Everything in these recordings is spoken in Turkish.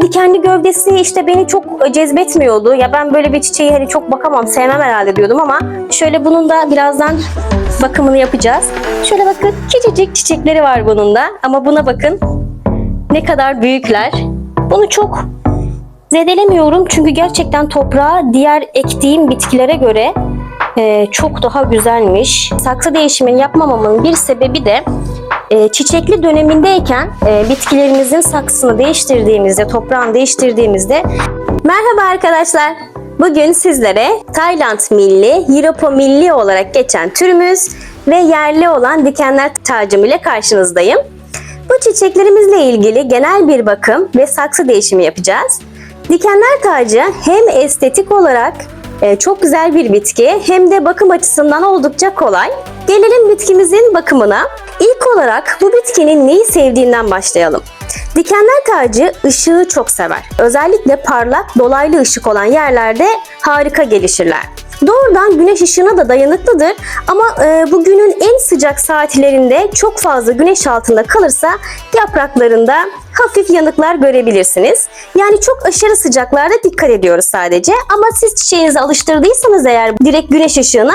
Dikenli gövdesi işte beni çok cezbetmiyordu. Ya ben böyle bir çiçeği hani çok bakamam, sevmem herhalde diyordum ama şöyle bunun da birazdan bakımını yapacağız. Şöyle bakın, küçücük çiçekleri var bunun da ama buna bakın ne kadar büyükler. Bunu çok zedelemiyorum çünkü gerçekten toprağı diğer ektiğim bitkilere göre çok daha güzelmiş. Saksı değişimini yapmamamın bir sebebi de çiçekli dönemindeyken bitkilerimizin saksısını değiştirdiğimizde, toprağını değiştirdiğimizde. Merhaba arkadaşlar. Bugün sizlere Tayland milli, Europa milli olarak geçen türümüz ve yerli olan dikenler tacım ile karşınızdayım. Bu çiçeklerimizle ilgili genel bir bakım ve saksı değişimi yapacağız. Dikenler tacı hem estetik olarak çok güzel bir bitki hem de bakım açısından oldukça kolay. Gelelim bitkimizin bakımına. İlk olarak bu bitkinin neyi sevdiğinden başlayalım. Dikenler tacı ışığı çok sever. Özellikle parlak, dolaylı ışık olan yerlerde harika gelişirler. Doğrudan güneş ışığına da dayanıklıdır ama bugünün en sıcak saatlerinde çok fazla güneş altında kalırsa yapraklarında hafif yanıklar görebilirsiniz. Yani çok aşırı sıcaklarda dikkat ediyoruz sadece. Ama siz çiçeğinizi alıştırdıysanız eğer direkt güneş ışığına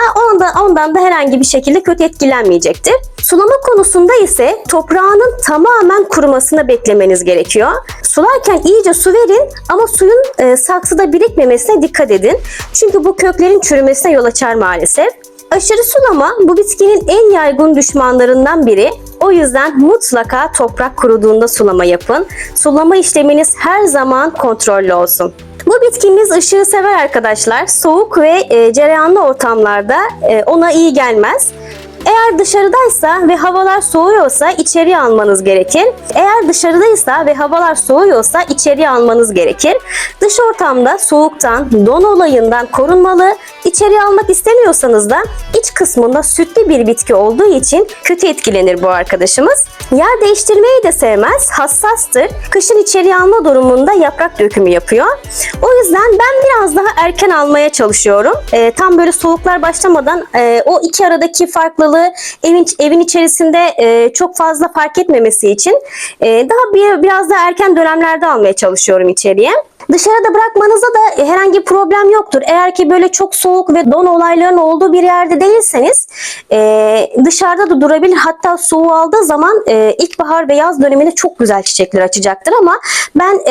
ondan da herhangi bir şekilde kötü etkilenmeyecektir. Sulama konusunda ise toprağının tamamen kurumasını beklemeniz gerekiyor. Sularken iyice su verin ama suyun saksıda birikmemesine dikkat edin. Çünkü bu köklerin çürümesine yol açar maalesef. Aşırı sulama bu bitkinin en yaygın düşmanlarından biri. O yüzden mutlaka toprak kuruduğunda sulama yapın. Sulama işleminiz her zaman kontrollü olsun. Bu bitkimiz ışığı sever arkadaşlar. Soğuk ve cereyanlı ortamlarda ona iyi gelmez. Eğer dışarıdaysa ve havalar soğuyorsa içeriye almanız gerekir. Eğer dışarıdaysa ve havalar soğuyorsa içeriye almanız gerekir. Dış ortamda soğuktan, don olayından korunmalı. İçeriye almak istemiyorsanız da iç kısmında sütlü bir bitki olduğu için kötü etkilenir bu arkadaşımız. Yer değiştirmeyi de sevmez, hassastır. Kışın içeriye alma durumunda yaprak dökümü yapıyor. O yüzden ben biraz daha erken almaya çalışıyorum. Tam böyle soğuklar başlamadan o iki aradaki farklılığı evin içerisinde çok fazla fark etmemesi için biraz daha erken dönemlerde almaya çalışıyorum içeriye. Dışarıda bırakmanıza da herhangi bir problem yoktur. Eğer ki böyle çok soğuk ve don olaylarının olduğu bir yerde değilseniz dışarıda da durabilir. Hatta soğuğu aldığı zaman ilkbahar ve yaz döneminde çok güzel çiçekler açacaktır ama ben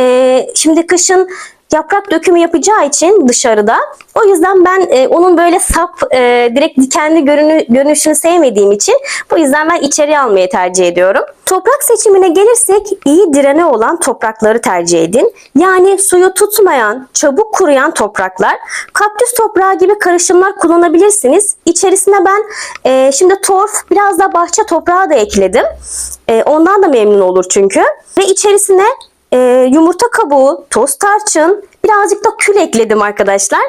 şimdi kışın yaprak dökümü yapacağı için dışarıda. O yüzden ben onun böyle sap, direkt dikenli görünüşünü sevmediğim için bu yüzden ben içeriye almayı tercih ediyorum. Toprak seçimine gelirsek iyi direne olan toprakları tercih edin. Yani suyu tutmayan, çabuk kuruyan topraklar. Kaktüs toprağı gibi karışımlar kullanabilirsiniz. İçerisine ben şimdi torf, biraz da bahçe toprağı da ekledim. Ondan da memnun olur çünkü. Ve içerisine yumurta kabuğu, toz tarçın, birazcık da kül ekledim arkadaşlar.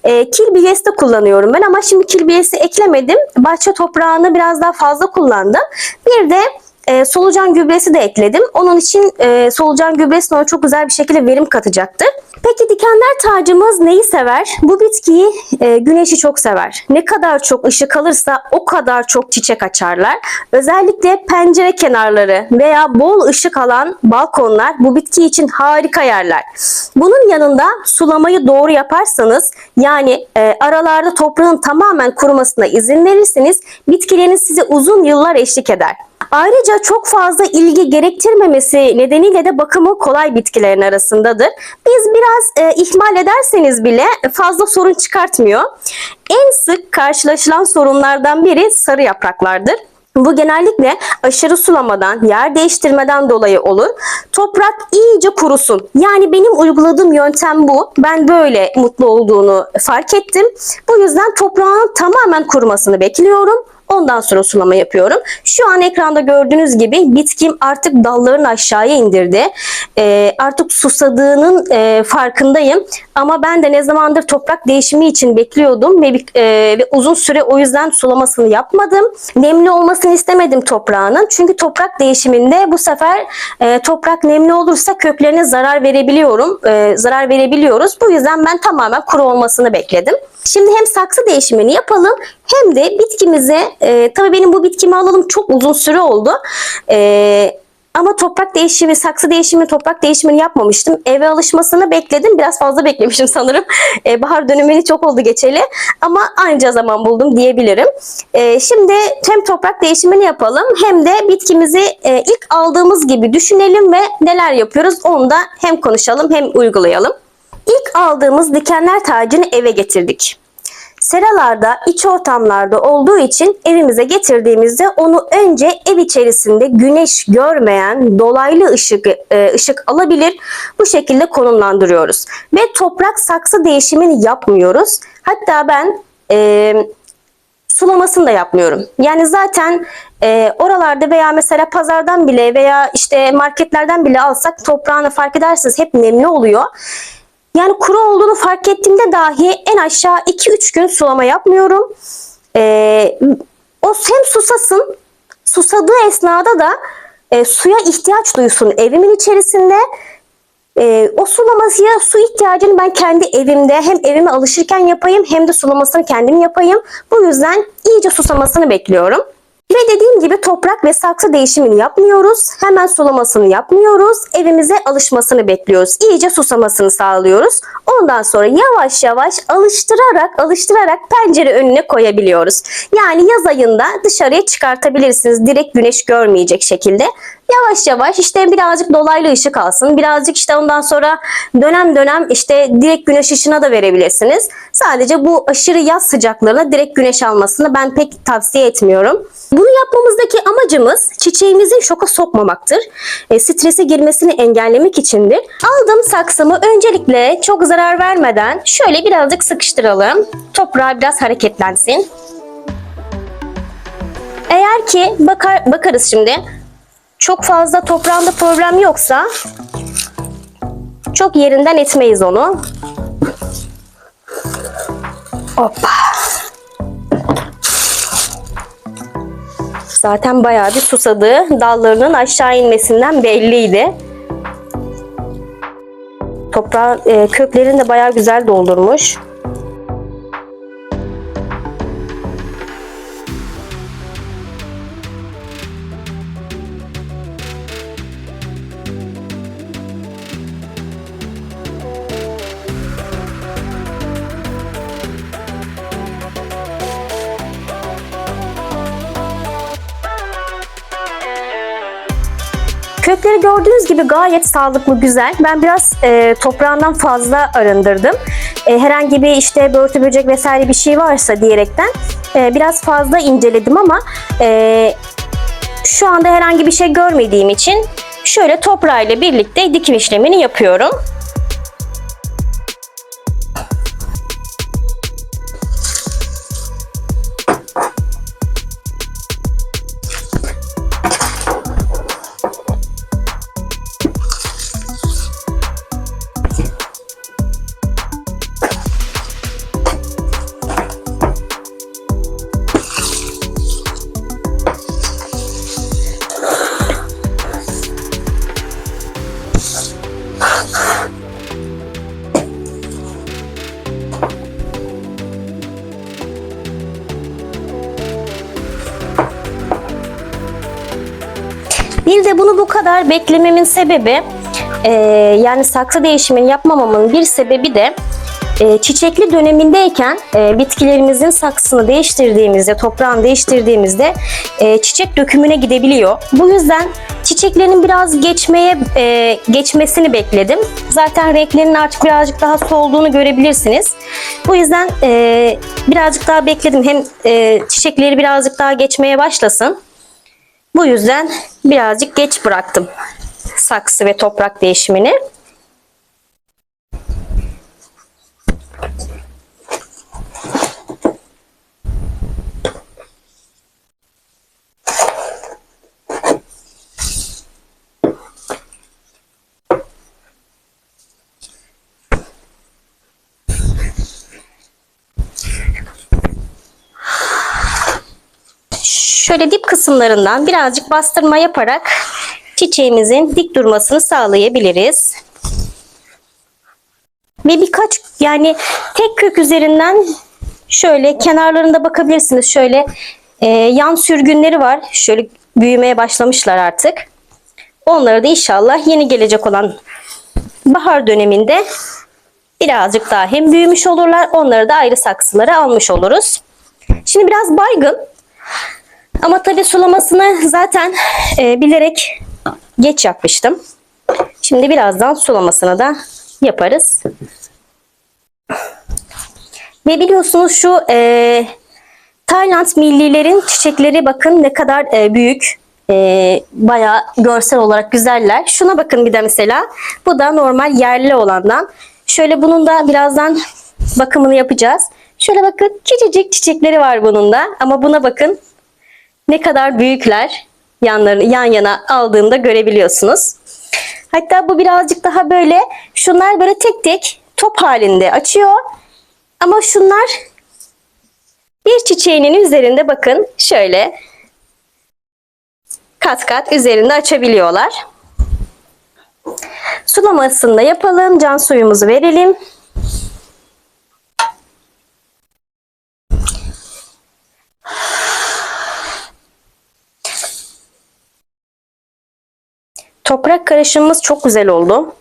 Kil bilyesi de kullanıyorum ben ama şimdi kil bilyesi eklemedim. Bahçe toprağını biraz daha fazla kullandım. Bir de solucan gübresi de ekledim. Onun için solucan gübresi ona çok güzel bir şekilde verim katacaktır. Peki dikenler tacımız neyi sever? Bu bitkiyi güneşi çok sever. Ne kadar çok ışık alırsa o kadar çok çiçek açarlar. Özellikle pencere kenarları veya bol ışık alan balkonlar bu bitki için harika yerler. Bunun yanında sulamayı doğru yaparsanız, yani aralarda toprağın tamamen kurumasına izin verirseniz bitkileriniz size uzun yıllar eşlik eder. Ayrıca çok fazla ilgi gerektirmemesi nedeniyle de bakımı kolay bitkilerin arasındadır. Biz biraz ihmal ederseniz bile fazla sorun çıkartmıyor. En sık karşılaşılan sorunlardan biri sarı yapraklardır. Bu genellikle aşırı sulamadan, yer değiştirmeden dolayı olur. Toprak iyice kurusun. Yani benim uyguladığım yöntem bu. Ben böyle mutlu olduğunu fark ettim. Bu yüzden toprağın tamamen kurumasını bekliyorum. Ondan sonra sulama yapıyorum. Şu an ekranda gördüğünüz gibi bitkim artık dallarını aşağıya indirdi. Artık susadığının farkındayım. Ama ben de ne zamandır toprak değişimi için bekliyordum ve uzun süre o yüzden sulamasını yapmadım. Nemli olmasını istemedim toprağının. Çünkü toprak değişiminde bu sefer toprak nemli olursa köklerine zarar verebiliyoruz. Bu yüzden ben tamamen kuru olmasını bekledim. Şimdi hem saksı değişimini yapalım hem de bitkimize, tabii benim bu bitkimi alalım çok uzun süre oldu. Ama toprak değişimi, saksı değişimi, toprak değişimini yapmamıştım. Eve alışmasını bekledim. Biraz fazla beklemişim sanırım. Bahar dönemini çok oldu geçeli. Ama anca zaman buldum diyebilirim. Şimdi hem toprak değişimini yapalım hem de bitkimizi ilk aldığımız gibi düşünelim ve neler yapıyoruz onu da hem konuşalım hem uygulayalım. İlk aldığımız dikenler tacını eve getirdik. Seralarda, iç ortamlarda olduğu için evimize getirdiğimizde onu önce ev içerisinde güneş görmeyen dolaylı ışık alabilir. Bu şekilde konumlandırıyoruz. Ve toprak saksı değişimini yapmıyoruz. Hatta ben sulamasını da yapmıyorum. Yani zaten oralarda veya mesela pazardan bile veya işte marketlerden bile alsak toprağını fark edersiniz hep nemli oluyor. Yani kuru olduğunu fark ettiğimde dahi en aşağı 2-3 gün sulama yapmıyorum. O hem susasın, susadığı esnada da suya ihtiyaç duysun evimin içerisinde. O sulamasıya su ihtiyacını ben kendi evimde hem evime alışırken yapayım hem de sulamasını kendim yapayım. Bu yüzden iyice susamasını bekliyorum. Ve dediğim gibi toprak ve saksı değişimini yapmıyoruz. Hemen sulamasını yapmıyoruz. Evimize alışmasını bekliyoruz. İyice susamasını sağlıyoruz. Ondan sonra yavaş yavaş alıştırarak pencere önüne koyabiliyoruz. Yani yaz ayında dışarıya çıkartabilirsiniz. Direkt güneş görmeyecek şekilde. Yavaş yavaş işte birazcık dolaylı ışık alsın. Birazcık işte ondan sonra dönem işte direkt güneş ışığına da verebilirsiniz. Sadece bu aşırı yaz sıcaklarına direkt güneş almasını ben pek tavsiye etmiyorum. Bunu yapmamızdaki amacımız çiçeğimizin şoka sokmamaktır. Strese girmesini engellemek içindir. Aldığım saksımı öncelikle çok zarar vermeden şöyle birazcık sıkıştıralım. Toprağı biraz hareketlensin. Eğer ki bakarız şimdi. Çok fazla toprağında problem yoksa çok yerinden etmeyiz onu. Hoppa. Zaten bayağı bir susadı. Dallarının aşağı inmesinden belliydi. Toprağın köklerini de bayağı güzel doldurmuş. Kökleri gördüğünüz gibi gayet sağlıklı, güzel. Ben biraz toprağından fazla arındırdım. Herhangi bir işte börtü böcek vesaire bir şey varsa diyerekten biraz fazla inceledim ama şu anda herhangi bir şey görmediğim için şöyle toprağıyla birlikte dikim işlemini yapıyorum. Bir de bunu bu kadar beklememin sebebi yani saksı değişimini yapmamamın bir sebebi de çiçekli dönemindeyken bitkilerimizin saksısını değiştirdiğimizde, toprağını değiştirdiğimizde çiçek dökümüne gidebiliyor. Bu yüzden çiçeklerin biraz geçmesini bekledim. Zaten renklerinin artık birazcık daha solduğunu görebilirsiniz. Bu yüzden birazcık daha bekledim. Hem çiçekleri birazcık daha geçmeye başlasın. Bu yüzden birazcık geç bıraktım saksı ve toprak değişimini. Şöyle dip kısımlarından birazcık bastırma yaparak çiçeğimizin dik durmasını sağlayabiliriz. Ve birkaç yani tek kök üzerinden şöyle kenarlarında bakabilirsiniz. Şöyle yan sürgünleri var. Şöyle büyümeye başlamışlar artık. Onları da inşallah yeni gelecek olan bahar döneminde birazcık daha hem büyümüş olurlar. Onları da ayrı saksılara almış oluruz. Şimdi biraz baygın. Ama tabii sulamasını zaten bilerek geç yapmıştım. Şimdi birazdan sulamasını da yaparız. Ve biliyorsunuz şu Tayland millilerin çiçekleri bakın ne kadar büyük. Bayağı görsel olarak güzeller. Şuna bakın bir de mesela. Bu da normal yerli olandan. Şöyle bunun da birazdan bakımını yapacağız. Şöyle bakın küçücük çiçekleri var bunun da. Ama buna bakın ne kadar büyükler. Yanlarını yan yana aldığımda görebiliyorsunuz. Hatta bu birazcık daha böyle, şunlar böyle tek tek top halinde açıyor. Ama şunlar bir çiçeğinin üzerinde bakın şöyle kat kat üzerinde açabiliyorlar. Sulamasını da yapalım. Can suyumuzu verelim. Toprak karışımımız çok güzel oldu.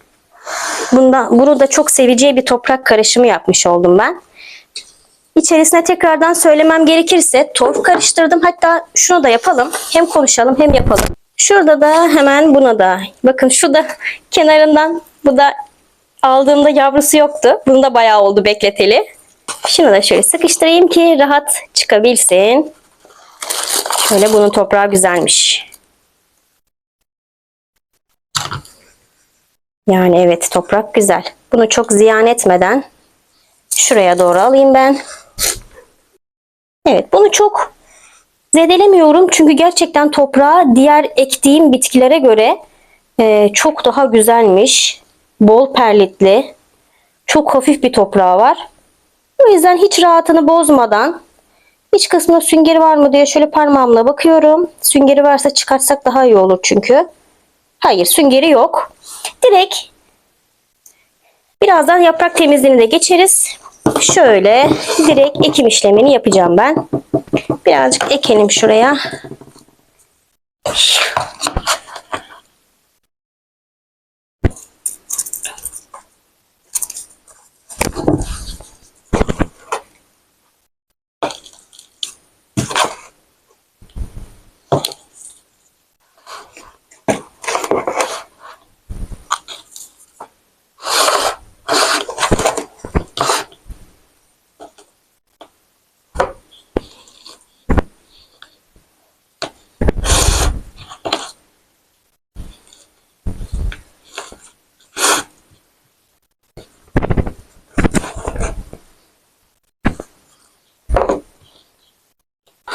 Bunu da çok seveceği bir toprak karışımı yapmış oldum ben. İçerisine tekrardan söylemem gerekirse torf karıştırdım. Hatta şunu da yapalım. Hem konuşalım hem yapalım. Şurada da hemen buna da. Bakın şu da kenarından, bu da aldığımda yavrusu yoktu. Bunu da bayağı oldu bekleteli. Şunu da şöyle sıkıştırayım ki rahat çıkabilsin. Şöyle bunun toprağı güzelmiş. Yani evet, toprak güzel. Bunu çok ziyan etmeden şuraya doğru alayım ben. Evet, bunu çok zedelemiyorum çünkü gerçekten toprağı diğer ektiğim bitkilere göre çok daha güzelmiş. Bol perlitli, çok hafif bir toprağı var. O yüzden hiç rahatını bozmadan, iç kısmında süngeri var mı diye şöyle parmağımla bakıyorum. Süngeri varsa çıkartsak daha iyi olur çünkü. Hayır, süngeri yok. Direkt birazdan yaprak temizliğine de geçeriz. Şöyle direkt ekim işlemini yapacağım ben. Birazcık ekelim şuraya.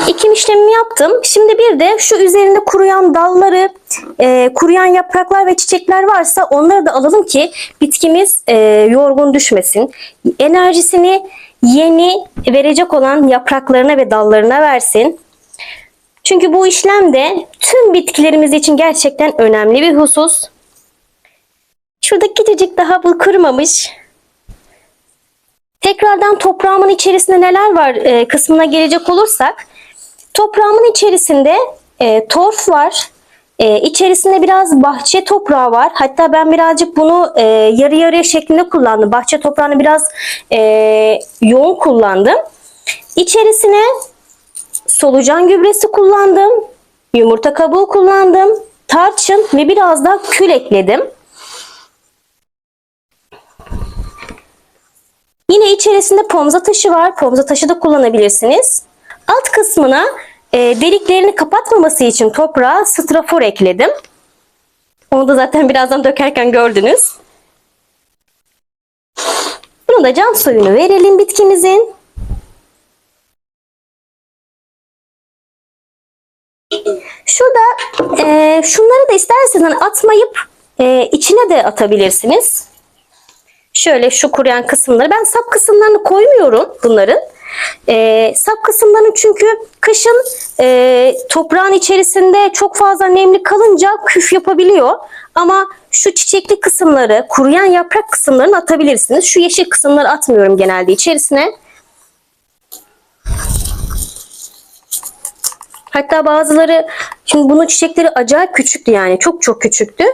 Ekim işlemimi yaptım. Şimdi bir de şu üzerinde kuruyan dalları, kuruyan yapraklar ve çiçekler varsa onları da alalım ki bitkimiz yorgun düşmesin. Enerjisini yeni verecek olan yapraklarına ve dallarına versin. Çünkü bu işlem de tüm bitkilerimiz için gerçekten önemli bir husus. Şurada küçücük daha bu kurumamış. Tekrardan toprağımın içerisinde neler var kısmına gelecek olursak, toprağımın içerisinde torf var. İçerisinde biraz bahçe toprağı var. Hatta ben birazcık bunu yarı yarıya şeklinde kullandım. Bahçe toprağını biraz yoğun kullandım. İçerisine solucan gübresi kullandım. Yumurta kabuğu kullandım. Tarçın ve biraz da kül ekledim. Yine içerisinde pomza taşı var. Pomza taşı da kullanabilirsiniz. Alt kısmına deliklerini kapatmaması için toprağa strafor ekledim. Onu da zaten birazdan dökerken gördünüz. Bunu da can suyunu verelim bitkimizin. Şurada şunları da isterseniz atmayıp içine de atabilirsiniz. Şöyle şu kuruyan kısımları. Ben sap kısımlarını koymuyorum bunların. Sap kısımlarını çünkü kışın toprağın içerisinde çok fazla nemli kalınca küf yapabiliyor. Ama şu çiçekli kısımları, kuruyan yaprak kısımlarını atabilirsiniz. Şu yeşil kısımları atmıyorum genelde içerisine. Hatta bazıları, şimdi bunun çiçekleri acayip küçüktü yani. Çok çok küçüktü.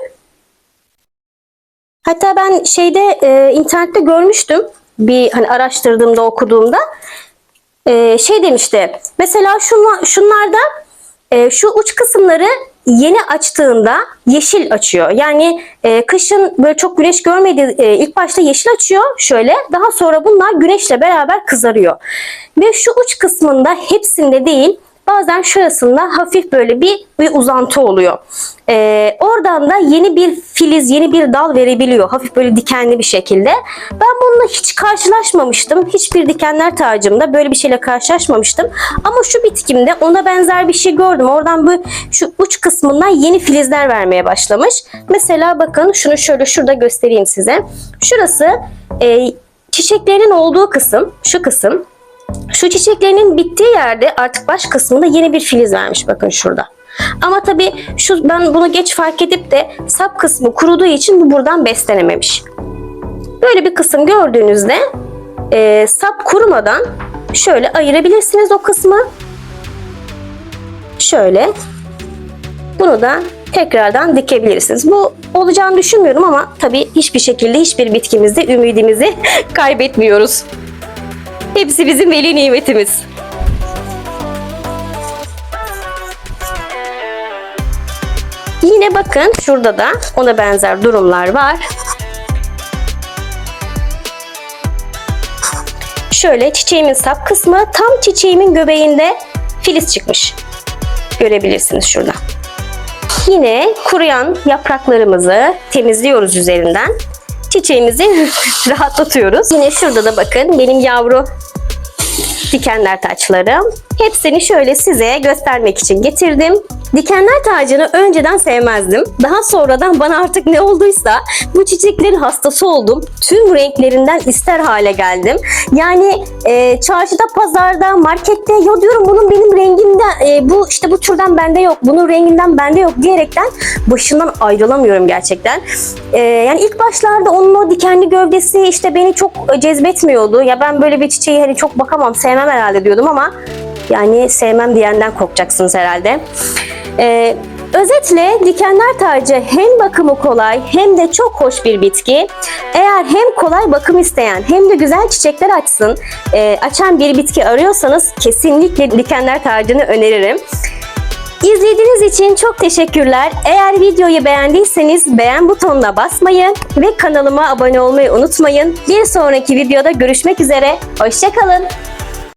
Hatta ben internette görmüştüm. Bir hani araştırdığımda, okuduğumda şey demişti. Mesela şunlarda şu uç kısımları yeni açtığında yeşil açıyor. Yani kışın böyle çok güneş görmediği ilk başta yeşil açıyor şöyle. Daha sonra bunlar güneşle beraber kızarıyor. Ve şu uç kısmında, hepsinde değil, bazen şurasında hafif böyle bir uzantı oluyor. Oradan da yeni bir filiz, yeni bir dal verebiliyor. Hafif böyle dikenli bir şekilde. Ben bununla hiç karşılaşmamıştım. Hiçbir dikenler tacımda böyle bir şeyle karşılaşmamıştım. Ama şu bitkimde ona benzer bir şey gördüm. Oradan şu uç kısmından yeni filizler vermeye başlamış. Mesela bakın, şunu şöyle şurada göstereyim size. Şurası çiçeklerinin olduğu kısım, şu kısım. Şu çiçeklerinin bittiği yerde artık baş kısmında yeni bir filiz vermiş, bakın şurada. Ama tabii ben bunu geç fark edip de sap kısmı kuruduğu için bu buradan beslenememiş. Böyle bir kısım gördüğünüzde sap kurumadan şöyle ayırabilirsiniz o kısmı. Şöyle. Bunu da tekrardan dikebilirsiniz. Bu olacağını düşünmüyorum ama tabii hiçbir şekilde hiçbir bitkimizde ümidimizi kaybetmiyoruz. Hepsi bizim veli nimetimiz. Yine bakın şurada da ona benzer durumlar var. Şöyle çiçeğimin sap kısmı, tam çiçeğimin göbeğinde filiz çıkmış. Görebilirsiniz şurada. Yine kuruyan yapraklarımızı temizliyoruz üzerinden. Çiçeğimizi rahatlatıyoruz. Yine şurada da bakın benim yavru dikenler taçlarım. Hepsini şöyle size göstermek için getirdim. Dikenler tacını önceden sevmezdim. Daha sonradan bana artık ne olduysa bu çiçeklerin hastası oldum. Tüm renklerinden ister hale geldim. Yani çarşıda, pazarda, markette ya diyorum bunun benim rengimden, bu türden bende yok, bunun renginden bende yok diyerekten başından ayrılamıyorum gerçekten. Yani ilk başlarda onun o dikenli gövdesi beni çok cezbetmiyordu. Ya ben böyle bir çiçeği hani çok bakamam, sevmem herhalde diyordum ama yani sevmem diyenden korkacaksınız herhalde. Özetle dikenler tacı hem bakımı kolay hem de çok hoş bir bitki. Eğer hem kolay bakım isteyen hem de güzel çiçekler açan bir bitki arıyorsanız kesinlikle dikenler tacını öneririm. İzlediğiniz için çok teşekkürler. Eğer videoyu beğendiyseniz beğen butonuna basmayı ve kanalıma abone olmayı unutmayın. Bir sonraki videoda görüşmek üzere. Hoşça kalın.